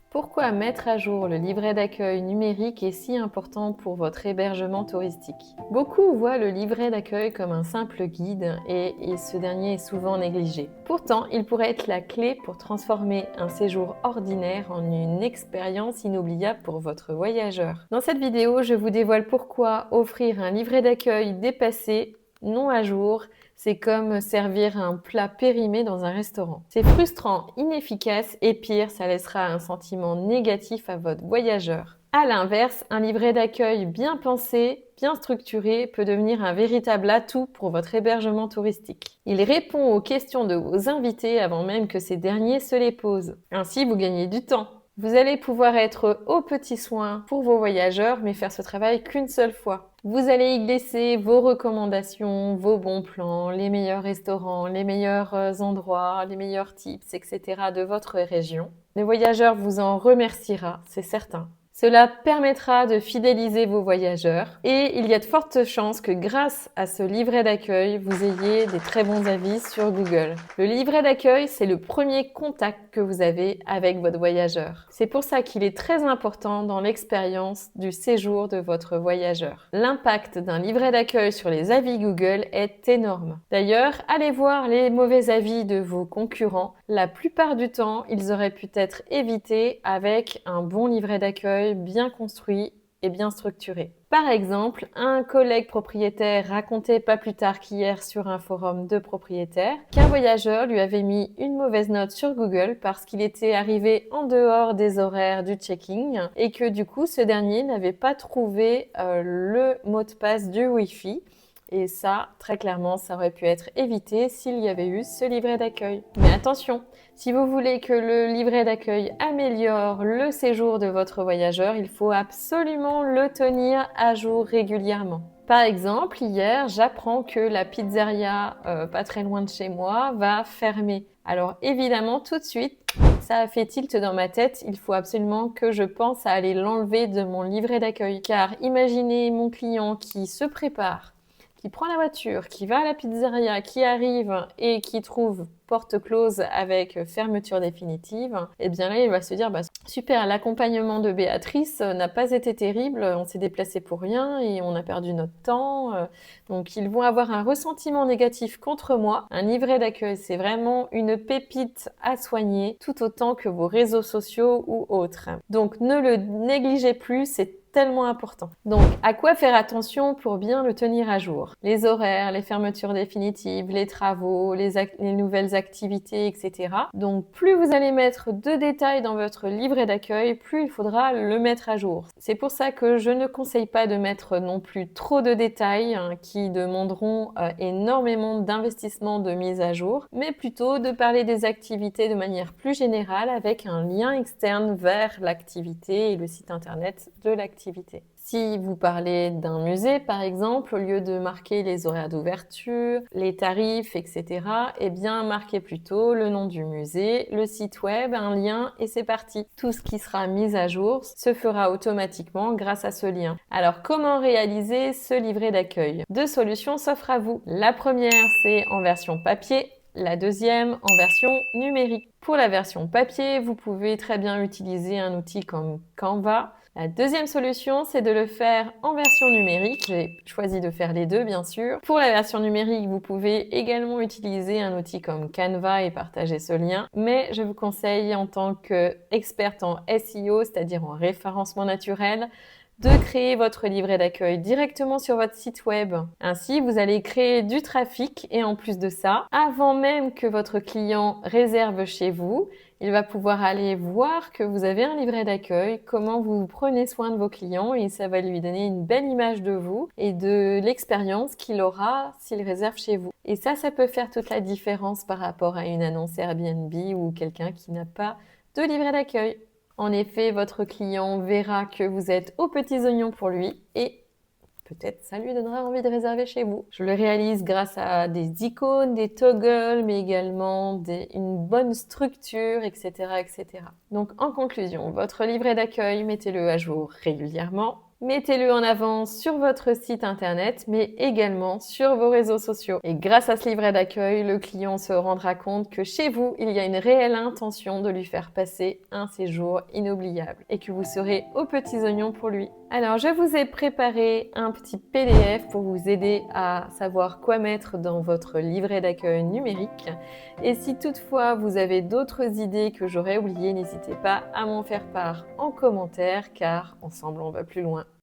Pourquoi mettre à jour le livret d'accueil numérique est si important pour votre hébergement touristique? Beaucoup voient le livret d'accueil comme un simple guide et ce dernier est souvent négligé. Pourtant, il pourrait être la clé pour transformer un séjour ordinaire en une expérience inoubliable pour votre voyageur. Dans cette vidéo, je vous dévoile pourquoi offrir un livret d'accueil dépassé, non à jour, c'est comme servir un plat périmé dans un restaurant. C'est frustrant, inefficace et pire, ça laissera un sentiment négatif à votre voyageur. À l'inverse, un livret d'accueil bien pensé, bien structuré peut devenir un véritable atout pour votre hébergement touristique. Il répond aux questions de vos invités avant même que ces derniers se les posent. Ainsi, vous gagnez du temps. Vous allez pouvoir être aux petits soins pour vos voyageurs, mais faire ce travail qu'une seule fois. Vous allez y glisser vos recommandations, vos bons plans, les meilleurs restaurants, les meilleurs endroits, les meilleurs tips, etc. de votre région. Le voyageur vous en remerciera, c'est certain. Cela permettra de fidéliser vos voyageurs et il y a de fortes chances que grâce à ce livret d'accueil, vous ayez des très bons avis sur Google. Le livret d'accueil, c'est le premier contact que vous avez avec votre voyageur. C'est pour ça qu'il est très important dans l'expérience du séjour de votre voyageur. L'impact d'un livret d'accueil sur les avis Google est énorme. D'ailleurs, allez voir les mauvais avis de vos concurrents. La plupart du temps, ils auraient pu être évités avec un bon livret d'accueil bien construit et bien structuré. Par exemple, un collègue propriétaire racontait pas plus tard qu'hier sur un forum de propriétaires qu'un voyageur lui avait mis une mauvaise note sur Google parce qu'il était arrivé en dehors des horaires du check-in et que du coup ce dernier n'avait pas trouvé le mot de passe du Wi-Fi. Et ça, très clairement, ça aurait pu être évité s'il y avait eu ce livret d'accueil. Mais attention, si vous voulez que le livret d'accueil améliore le séjour de votre voyageur, il faut absolument le tenir à jour régulièrement. Par exemple, hier, j'apprends que la pizzeria pas très loin de chez moi va fermer. Alors évidemment, tout de suite, ça a fait tilt dans ma tête, il faut absolument que je pense à aller l'enlever de mon livret d'accueil. Car imaginez mon client qui se prépare, qui prend la voiture, qui va à la pizzeria, qui arrive et qui trouve porte close avec fermeture définitive, et bien là, il va se dire super, l'accompagnement de Béatrice n'a pas été terrible, on s'est déplacé pour rien et on a perdu notre temps. Donc, ils vont avoir un ressentiment négatif contre moi. Un livret d'accueil, c'est vraiment une pépite à soigner, tout autant que vos réseaux sociaux ou autres. Donc, ne le négligez plus, c'est tellement important. Donc, à quoi faire attention pour bien le tenir à jour? Les horaires, les fermetures définitives, les travaux, les nouvelles activités, etc. Donc, plus vous allez mettre de détails dans votre livret d'accueil, plus il faudra le mettre à jour. C'est pour ça que je ne conseille pas de mettre non plus trop de détails qui demanderont énormément d'investissement de mise à jour, mais plutôt de parler des activités de manière plus générale avec un lien externe vers l'activité et le site internet de l'activité. Si vous parlez d'un musée, par exemple, au lieu de marquer les horaires d'ouverture, les tarifs, etc., eh bien, marquez plutôt le nom du musée, le site web, un lien et c'est parti. Tout ce qui sera mis à jour se fera automatiquement grâce à ce lien. Alors, comment réaliser ce livret d'accueil? Deux solutions s'offrent à vous. La première, c'est en version papier. La deuxième en version numérique. Pour la version papier, vous pouvez très bien utiliser un outil comme Canva. La deuxième solution, c'est de le faire en version numérique. J'ai choisi de faire les deux, bien sûr. Pour la version numérique, vous pouvez également utiliser un outil comme Canva et partager ce lien. Mais je vous conseille, en tant qu'experte en SEO, c'est-à-dire en référencement naturel, de créer votre livret d'accueil directement sur votre site web. Ainsi, vous allez créer du trafic et en plus de ça, avant même que votre client réserve chez vous, il va pouvoir aller voir que vous avez un livret d'accueil, comment vous prenez soin de vos clients et ça va lui donner une belle image de vous et de l'expérience qu'il aura s'il réserve chez vous. Et ça peut faire toute la différence par rapport à une annonce Airbnb ou quelqu'un qui n'a pas de livret d'accueil. En effet, votre client verra que vous êtes aux petits oignons pour lui et peut-être ça lui donnera envie de réserver chez vous. Je le réalise grâce à des icônes, des toggles, mais également une bonne structure, etc., etc. Donc en conclusion, votre livret d'accueil, mettez-le à jour régulièrement. Mettez-le en avant sur votre site internet, mais également sur vos réseaux sociaux. Et grâce à ce livret d'accueil, le client se rendra compte que chez vous, il y a une réelle intention de lui faire passer un séjour inoubliable et que vous serez aux petits oignons pour lui. Alors, je vous ai préparé un petit PDF pour vous aider à savoir quoi mettre dans votre livret d'accueil numérique. Et si toutefois vous avez d'autres idées que j'aurais oubliées, n'hésitez pas à m'en faire part en commentaire car ensemble on va plus loin.